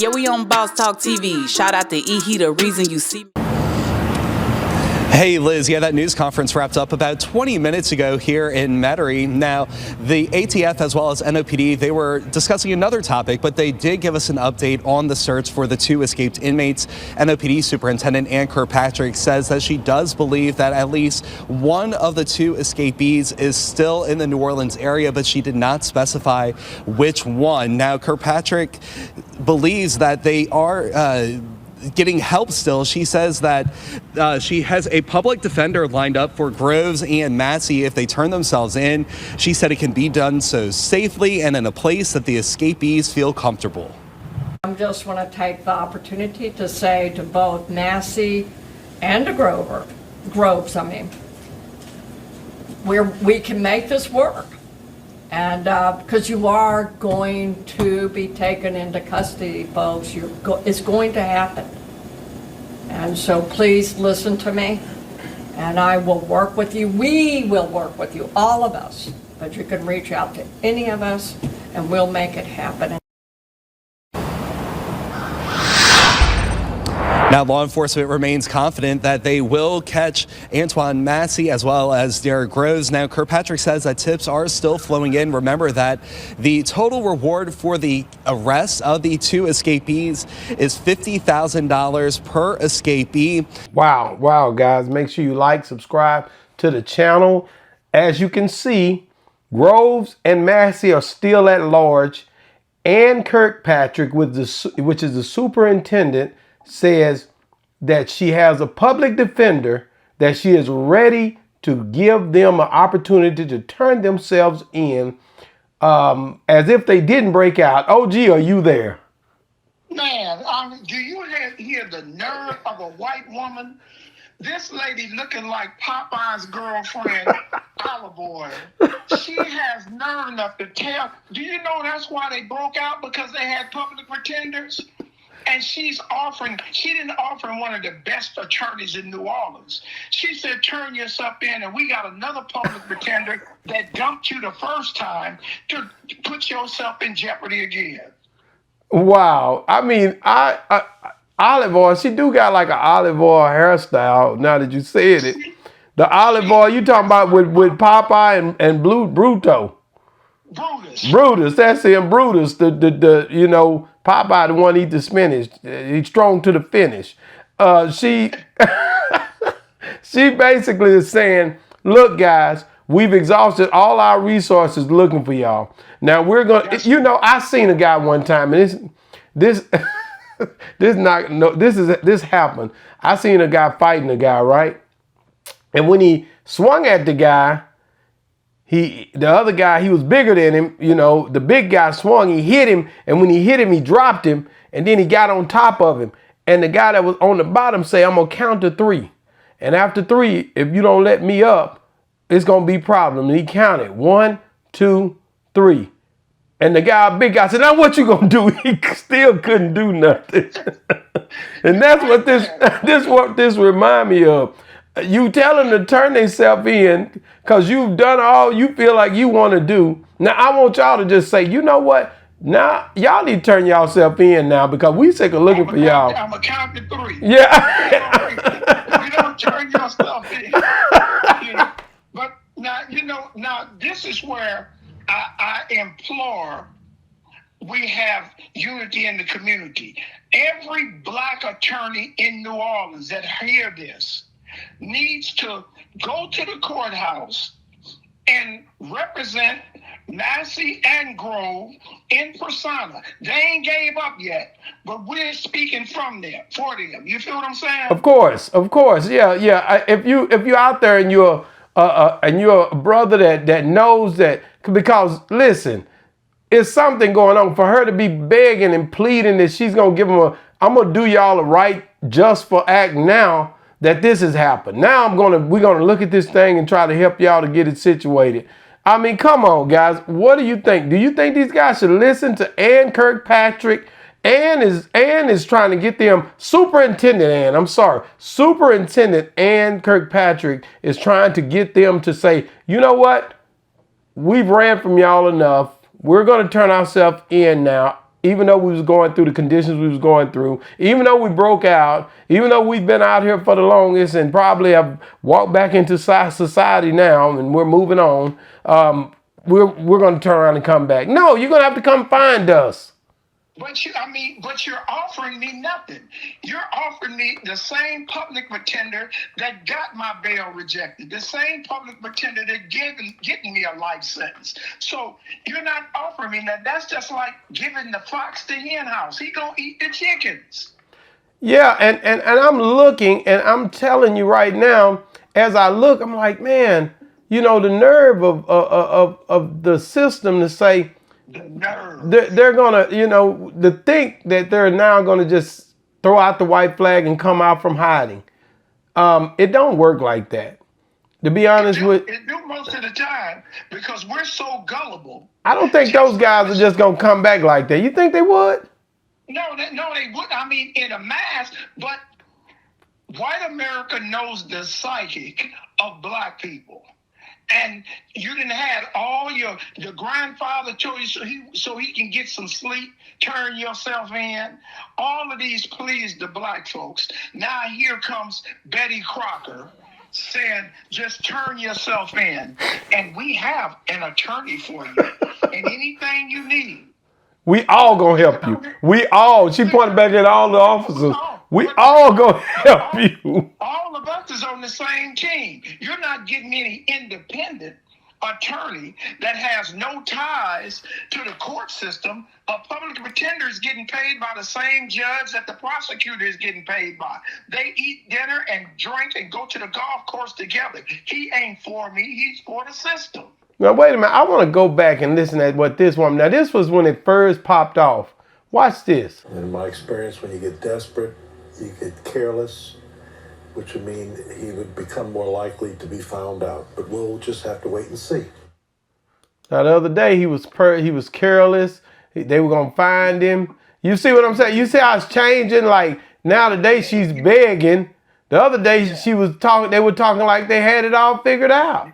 Yeah, we on Boss Talk TV. Shout out to E. He the reason you see me. Hey Liz, yeah, that news conference wrapped up about 20 minutes ago here in Metairie. Now, the ATF as well as NOPD, they were discussing another topic, but they did give us an update on the search for the two escaped inmates. NOPD Superintendent KIRKPATRICK says that she does believe that at least one of the two escapees is still in the New Orleans area, but she did not specify which one. Now, Kirkpatrick believes that they are getting help still. She says that she has a public defender lined up for Groves and Massey if they turn themselves in. She said it can be done so safely and in a place that the escapees feel comfortable. I just want to take the opportunity to say to both Massey and to Groves, we can make this work. And because you are going to be taken into custody, folks, it's going to happen. And so please listen to me, and I will work with you. We will work with you, all of us. But you can reach out to any of us, and we'll make it happen. Now, law enforcement remains confident that they will catch Antoine Massey as well as Derek Groves. Now, Kirkpatrick says that tips are still flowing in. Remember that the total reward for the arrest of the two escapees is $50,000 per escapee. Wow, guys. Make sure you like, subscribe to the channel. As you can see, Groves and Massey are still at large, and Kirkpatrick, which is the superintendent, says that she has a public defender, that she is ready to give them an opportunity to turn themselves in as if they didn't break out. OG, are you there? Man, do you hear the nerve of a white woman? This lady looking like Popeye's girlfriend, Olive Oil. She has nerve enough to tell. Do you know that's why they broke out? Because they had public pretenders? And she didn't offer one of the best attorneys in New Orleans. She said, turn yourself in, and we got another public pretender that dumped you the first time to put yourself in jeopardy again. Wow. I mean, Olive Oil, she do got like an olive oil hairstyle, now that you said it. The olive oil you talking about with Popeye and Bruto. Brutus, that's him, Brutus, the you know, Popeye, the one eat the spinach. He's strong to the finish. She basically is saying, look, guys, we've exhausted all our resources looking for y'all. Now we're gonna, you know, I seen a guy one time, and this happened. I seen a guy fighting a guy, right? And when he swung at the guy, the other guy, he was bigger than him, you know, the big guy swung, he hit him, and when he hit him, he dropped him, and then he got on top of him. And the guy that was on the bottom say, I'm gonna count to 3. And after 3, if you don't let me up, it's gonna be a problem. And he counted 1, 2, 3. And the guy, big guy, said, now what you gonna do? He still couldn't do nothing. And that's what this remind me of. You tell them to turn themselves in because you've done all you feel like you want to do. Now, I want y'all to just say, you know what? Now, y'all need to turn y'all in now because we sick of looking for y'all. I'm going to count to 3. Yeah. You don't turn yourself in. You know? But now this is where I implore we have unity in the community. Every black attorney in New Orleans that hear this needs to go to the courthouse and represent Massey and Grove in persona. They ain't gave up yet, but we're speaking for them. You feel what I'm saying? Of course, yeah. If you're out there and you're a brother that knows that, because listen, it's something going on for her to be begging and pleading that she's gonna give them I'm gonna do y'all a right just for act now. That this has happened. Now we're gonna look at this thing and try to help y'all to get it situated. I mean, come on, guys. What do you think? Do you think these guys should listen to Ann Kirkpatrick? Ann is trying to get them, Superintendent Ann Kirkpatrick is trying to get them to say, you know what? We've ran from y'all enough. We're gonna turn ourselves in now. even though we was going through the conditions we was going through, even though we broke out, even though we've been out here for the longest and probably have walked back into society now and we're moving on, we're going to turn around and come back. No, you're going to have to come find us. But you're offering me nothing. You're offering me the same public pretender that got my bail rejected, the same public pretender that getting me a life sentence. So you're not offering me that. That's just like giving the fox the hen house. He gonna eat the chickens. Yeah, and I'm looking, and I'm telling you right now, as I look, I'm like, man, you know, the nerve of the system to say, they're gonna, you know, to think that they're now gonna just throw out the white flag and come out from hiding. It don't work like that. To be honest it do most of the time because we're so gullible. I don't think those guys are just gonna come back like that. You think they would? No, they would. I mean, in a mass, but white America knows the psychic of black people. And you didn't have all your grandfather told you so he can get some sleep, turn yourself in. All of these pleas to black folks. Now here comes Betty Crocker saying, just turn yourself in. And we have an attorney for you. And anything you need. We all gonna help you. We all. She pointed back at all the officers. We all gonna help you. All of us is on the same team. You're not getting any independent attorney that has no ties to the court system. A public pretender is getting paid by the same judge that the prosecutor is getting paid by. They eat dinner and drink and go to the golf course together. He ain't for me. He's for the system. Now, wait a minute. I want to go back and listen to what this woman. Now, this was when it first popped off. Watch this. In my experience, when you get desperate, you get careless, which would mean he would become more likely to be found out. But we'll just have to wait and see. Now, the other day, he was careless. They were going to find him. You see what I'm saying? You see how it's changing? Like, now today, she's begging. The other day, she was talking. They were talking like they had it all figured out.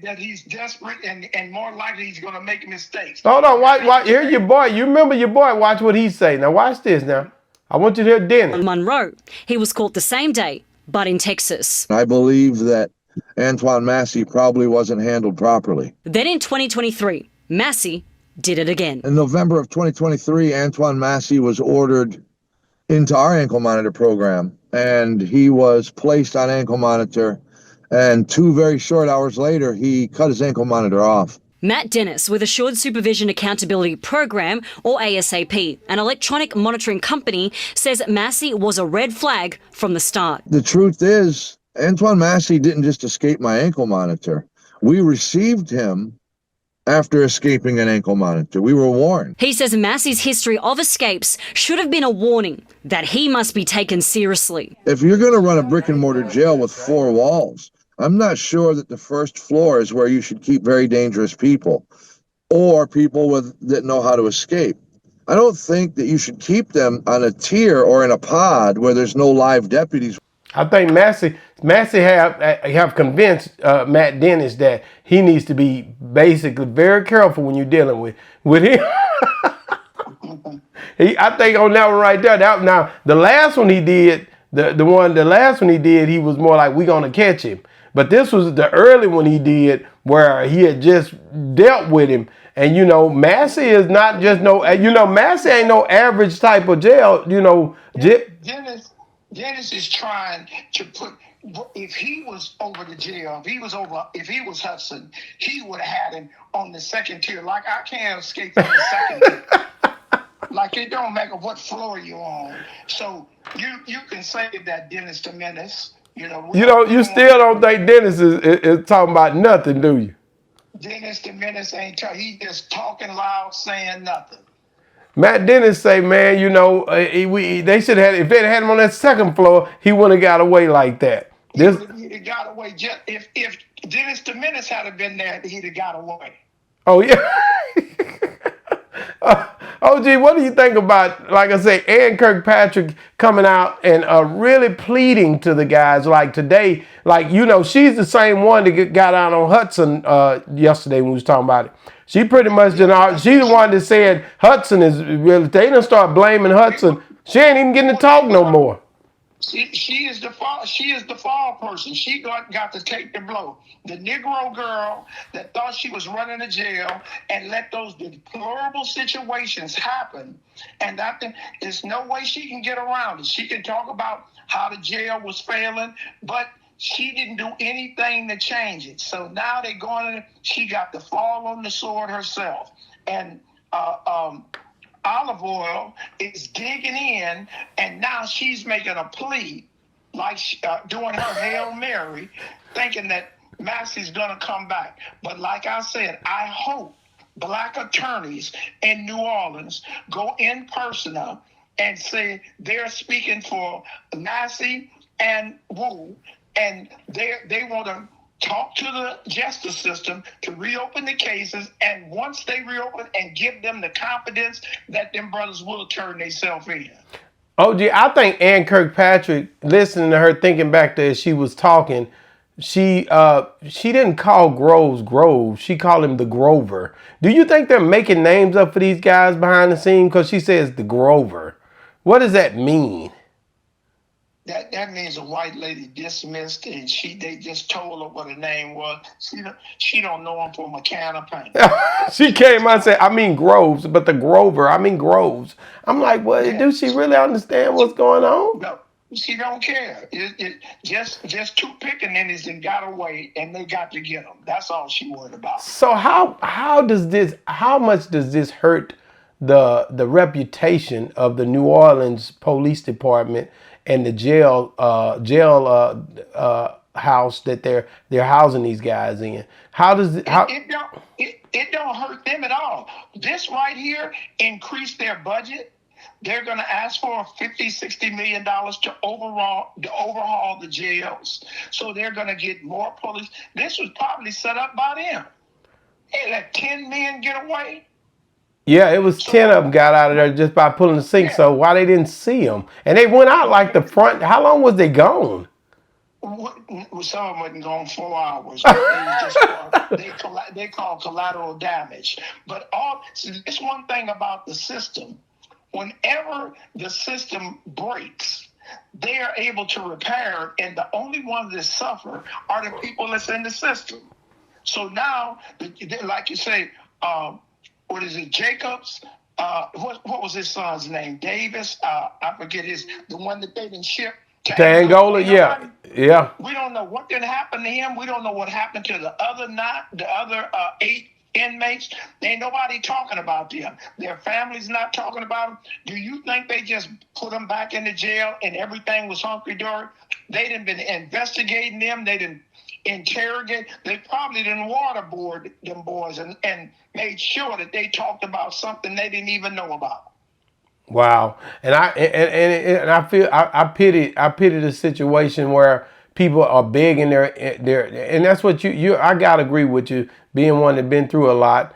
That he's desperate and more likely he's going to make mistakes. Hold on, watch. Hear your boy. You remember your boy. Watch what he say. Now watch this now. I want you to hear Dennis. Monroe. He was caught the same day, but in Texas. I believe that Antoine Massey probably wasn't handled properly. Then in 2023, Massey did it again. In November of 2023, Antoine Massey was ordered into our ankle monitor program, and he was placed on ankle monitor. And 2 very short hours later, he cut his ankle monitor off. Matt Dennis with Assured Supervision Accountability Program, or ASAP, an electronic monitoring company, says Massey was a red flag from the start. The truth is, Antoine Massey didn't just escape my ankle monitor. We received him after escaping an ankle monitor. We were warned. He says Massey's history of escapes should have been a warning that he must be taken seriously. If you're going to run a brick and mortar jail with 4 walls, I'm not sure that the first floor is where you should keep very dangerous people or people that know how to escape. I don't think that you should keep them on a tier or in a pod where there's no live deputies. I think Massey have convinced Matt Dennis that he needs to be basically very careful when you're dealing with him. I think on that one right there. Now the last one he did, the last one he did, he was more like, we gonna catch him. But this was the early one he did where he had just dealt with him. And, you know, Massey is not just Massey ain't no average type of jail, Dennis is trying to put, if he was over the jail, if he was Hudson, he would have had him on the second tier. Like, I can't escape from the second tier. Like, it don't matter what floor you're on. So you can say that Dennis to Menace. You still don't think Dennis is talking about nothing, do you? Dennis the Menace ain't talking. He just talking loud, saying nothing. Matt Dennis say, man, they should have, if they had him on that second floor, he wouldn't have got away like that. He got away just if Dennis the Menace had been there, he'd have got away. Oh yeah. OG, what do you think about, like I say, Ann Kirkpatrick coming out and really pleading to the guys like today? Like, you know, she's the same one that got out on Hudson yesterday when we was talking about it. She pretty much she's the one that said Hudson is really, they done start blaming Hudson. She ain't even getting to talk no more. She is the fall person. She got to take the blow. The Negro girl that thought she was running a jail and let those deplorable situations happen. And I think there's no way she can get around it. She can talk about how the jail was failing, but she didn't do anything to change it. So now they're going, she got to fall on the sword herself. And Olive Oil is digging in, and now she's making a plea, like doing her Hail Mary, thinking that Massey's going to come back. But like I said, I hope black attorneys in New Orleans go in person and say they're speaking for Massey and Wu, and they want to talk to the justice system to reopen the cases, and once they reopen and give them the confidence that them brothers will turn themselves in. OG, I think Ann Kirkpatrick, listening to her, thinking back there as she was talking, she didn't call Groves Grove. She called him the Grover. Do you think they're making names up for these guys behind the scene? Because she says the Grover. What does that mean? That means a white lady dismissed, and they just told her what her name was. She don't know him from a can of paint. She came out and said, I mean Groves, but the Grover, I mean Groves. I'm like, well, yeah. Do she really understand what's going on? No, she don't care. Just two pickaninnies and got away, and they got to get them. That's all she worried about. So how much does this hurt the reputation of the New Orleans Police Department and the jail house that they're housing these guys in? How does it? It don't hurt them at all. This right here increased their budget. They're going to ask for $50-60 million to overhaul the jails. So they're going to get more police. This was probably set up by them. They let 10 men get away. Yeah, it was 10 of them got out of there just by pulling the sink. Yeah. So why they didn't see them? And they went out like the front. How long was they gone? Some of them wasn't gone 4 hours. They call collateral damage. But it's one thing about the system. Whenever the system breaks, they are able to repair it, and the only ones that suffer are the people that's in the system. So now, like you say, what is it, Jacobs? What was his son's name? Davis? I forget the one that they didn't ship to Angola. Yeah. We don't know what did happen to him. We don't know what happened to the other 8 inmates. Ain't nobody talking about them. Their families not talking about them. Do you think they just put them back in the jail and everything was hunky-dory? They didn't been investigating them. They didn't interrogate. They probably didn't waterboard them boys and made sure that they talked about something they didn't even know about. Wow. And I feel I pity the situation where people are begging their and that's what I gotta agree with you, being one that been through a lot.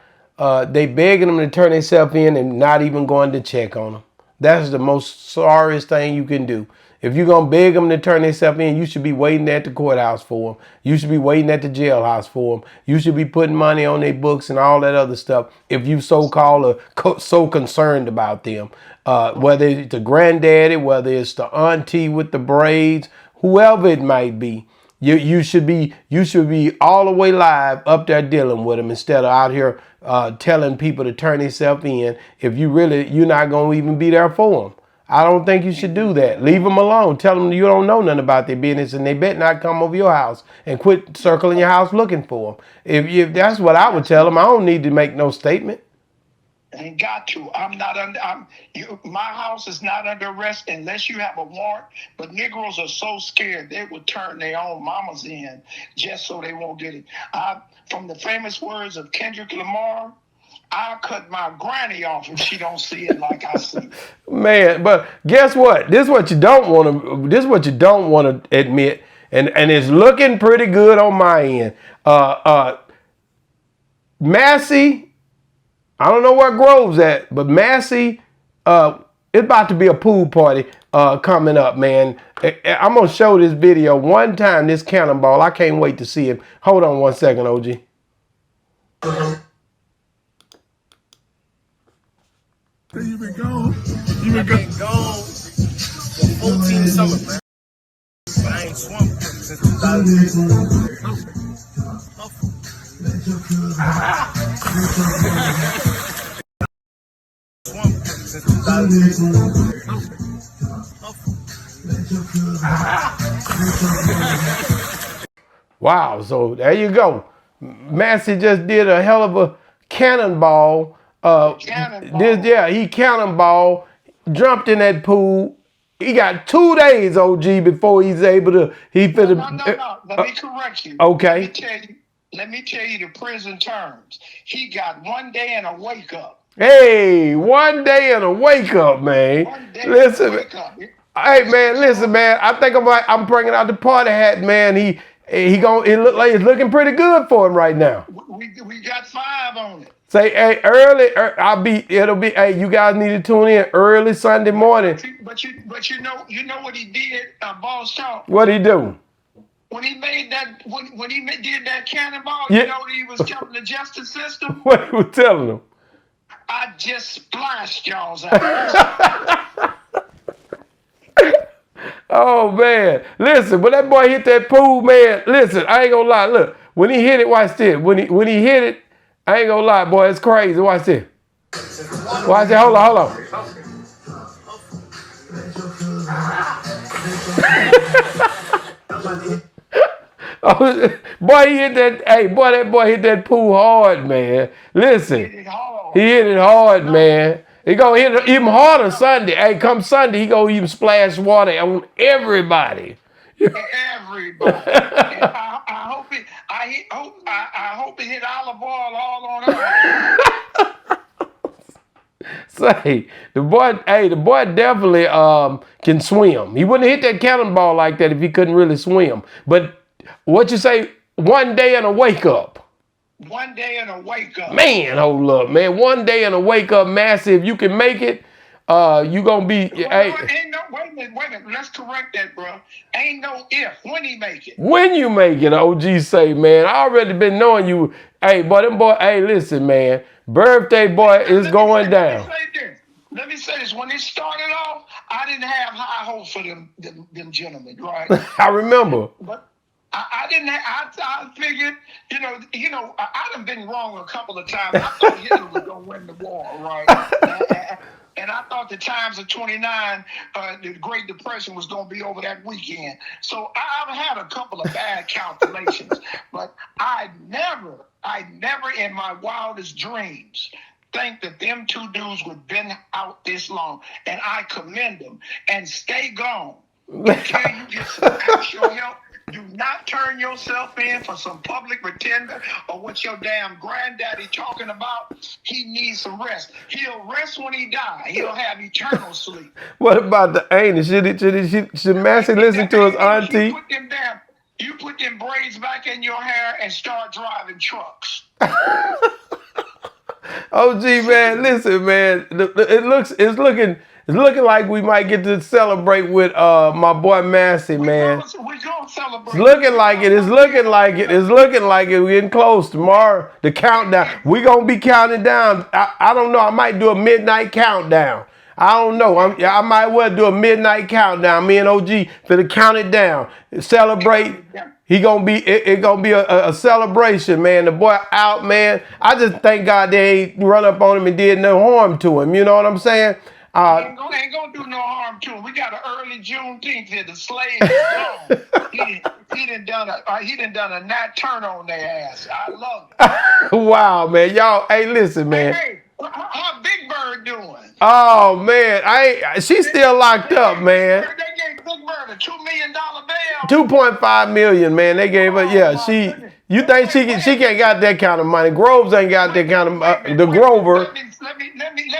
They begging them to turn themselves in and not even going to check on them. That's the most sorriest thing you can do. If you're going to beg them to turn themselves in, you should be waiting at the courthouse for them. You should be waiting at the jailhouse for them. You should be putting money on their books and all that other stuff if you so-called are so concerned about them. Whether it's the granddaddy, whether it's the auntie with the braids, whoever it might be, you should be all the way live up there dealing with them instead of out here telling people to turn themselves in if you're not going to even be there for them. I don't think you should do that. Leave them alone. Tell them you don't know nothing about their business, and they better not come over your house and quit circling your house looking for them. If that's what I would tell them, I don't need to make no statement. Ain't got to. My house is not under arrest unless you have a warrant. But Negroes are so scared they would turn their own mamas in just so they won't get it. From the famous words of Kendrick Lamar, I'll cut my granny off if she don't see it like I see it. Man, but guess what? This is what you don't want to admit, and it's looking pretty good on my end. Massey I don't know where Grove's at, but Massey, it's about to be a pool party coming up, man. I'm gonna show this video one time. This cannonball, I can't wait to see him. Hold on one second, OG. You been gone. You been gone for 14 summers, man. But I ain't swum since 2003. Swum since 2003. Wow, so there you go. Massey just did a hell of a cannonball. He cannonball, jumped in that pool. He got 2 days, OG, before he's able to. No. Let me correct you. Okay. Let me tell you the prison terms. He got 1 day and a wake up. Hey, 1 day and a wake up, man. 1 day Listen, and a wake up. hey, man, listen, man. I think I'm bringing out the party hat, man. It look like it's looking pretty good for him right now. We got 5 on it. Say, hey, early. Hey, you guys need to tune in early Sunday morning. But you know what he did, Boss Talk. What'd he do? When he made that, when he did that cannonball, Yeah. you know what he was telling the justice system? What he was telling them? I just splashed y'all's ass. Oh, man. Listen, when that boy hit that pool, man, listen, I ain't gonna lie. Look, when he hit it, watch this. When he hit it, I ain't gonna lie, boy, it's crazy. Watch this. Watch it. Hold on. Oh, boy, he hit that. Hey, boy, that boy hit that pool hard, man. Listen, he hit it hard, man. He gonna hit it even harder Sunday. Hey, come Sunday, he gonna even splash water on everybody. Everybody. I hope it hit olive oil all on her. Say, the boy definitely can swim. He wouldn't hit that cannonball like that if he couldn't really swim. But what you say, 1 day and a wake up. 1 day and a wake up. Man, hold up, man. 1 day and a wake up, Massey. If you can make it, you gonna be. Wait a minute. Let's correct that, bro. Ain't no if. When he make it. When you make it, OG say, man. I already been knowing you. Hey, hey, listen, man. Birthday boy is going down. Let me say this. When it started off, I didn't have high hopes for them gentlemen, right? I remember. But I didn't. I figured, I done been wrong a couple of times. I thought Hitler was gonna win the war, right? And I thought the times of 29, the Great Depression was gonna be over that weekend. So I've had a couple of bad calculations, but I never in my wildest dreams think that them 2 dudes would been out this long, and I commend them. And stay gone until you get some actual help. Do not turn yourself in for some public pretender or what your damn granddaddy talking about. He needs some rest. He'll rest when he die. He'll have eternal sleep. What about the anus? Should Massey listen to his auntie? You put them braids back in your hair and start driving trucks. OG, man, listen, man. It's looking like we might get to celebrate with my boy Massey, man. We're gonna celebrate. It's looking like it. We're getting close tomorrow. The countdown. We're gonna be counting down. I don't know. I might do a midnight countdown. I don't know. I might well do a midnight countdown. Me and OG finna count it down. Celebrate. It gonna be a celebration, man. The boy out, man. I just thank God they ain't run up on him and did no harm to him. You know what I'm saying? Ain't gonna do no harm to him. We got an early Juneteenth here. The slaves is gone. He done done a nat turn on their ass. I love it. Wow, man. Y'all, hey, listen, man. Hey, how Big Bird doing? Oh man, she's still locked up, man. They gave Big Bird a $2 million bail. 2.5 million, man. They gave her. Yeah, you think she can't got that kind of money? Groves ain't got that kind of the Grover. Let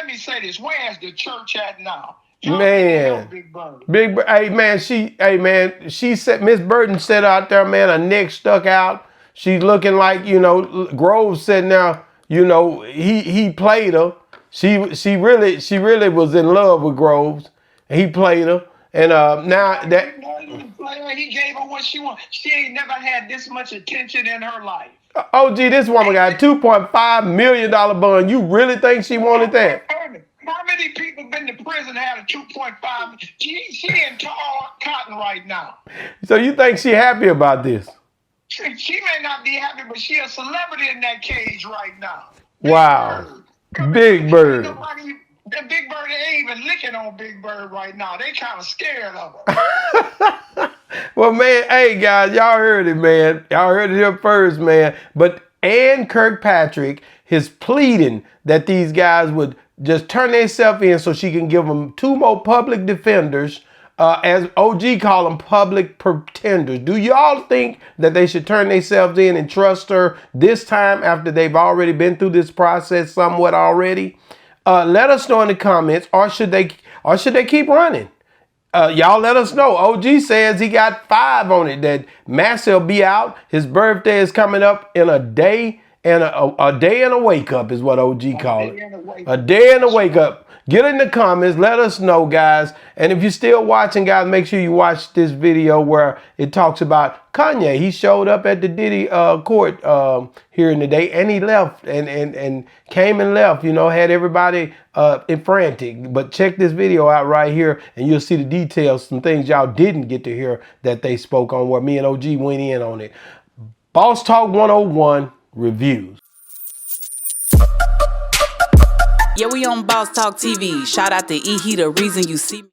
me say this. Where's the church at now? Man, Big Bird. Hey man, she said Miss Burton sat out there, man, her neck stuck out. She's looking like, Groves sitting there You know, he played her. She really was in love with Groves, and he played her. And now that he gave her what she wanted. She ain't never had this much attention in her life. OG, this woman got a $2.5 million bond. You really think she wanted that? How many people been to prison had a 2.5? She in tall cotton right now. So you think she happy about this? She may not be happy, but she a celebrity in that cage right now. Wow. Big Bird. The Big Bird ain't even licking on Big Bird right now. They kind of scared of her. Well, man, hey, guys, y'all heard it, man. Y'all heard it here first, man. But KIRKPATRICK is pleading that these guys would just turn themselves in so she can give them 2 more public defenders, as OG call them, public pretenders. Do y'all think that they should turn themselves in and trust her this time after they've already been through this process somewhat already? Let us know in the comments, or should they keep running? Y'all let us know. OG says he got 5 on it, that Massey will be out. His birthday is coming up in a day and a day and a wake up is what OG called it. A day and a wake up. Get in the comments. Let us know, guys. And if you're still watching, guys, make sure you watch this video where it talks about Kanye. He showed up at the Diddy court here in the day, and he left and came and left, you know, had everybody in frantic. But check this video out right here, and you'll see the details, some things y'all didn't get to hear that they spoke on, where me and OG went in on it. Boss Talk 101 reviews. Yeah, we on Boss Talk TV. Shout out to E. He the reason you see me.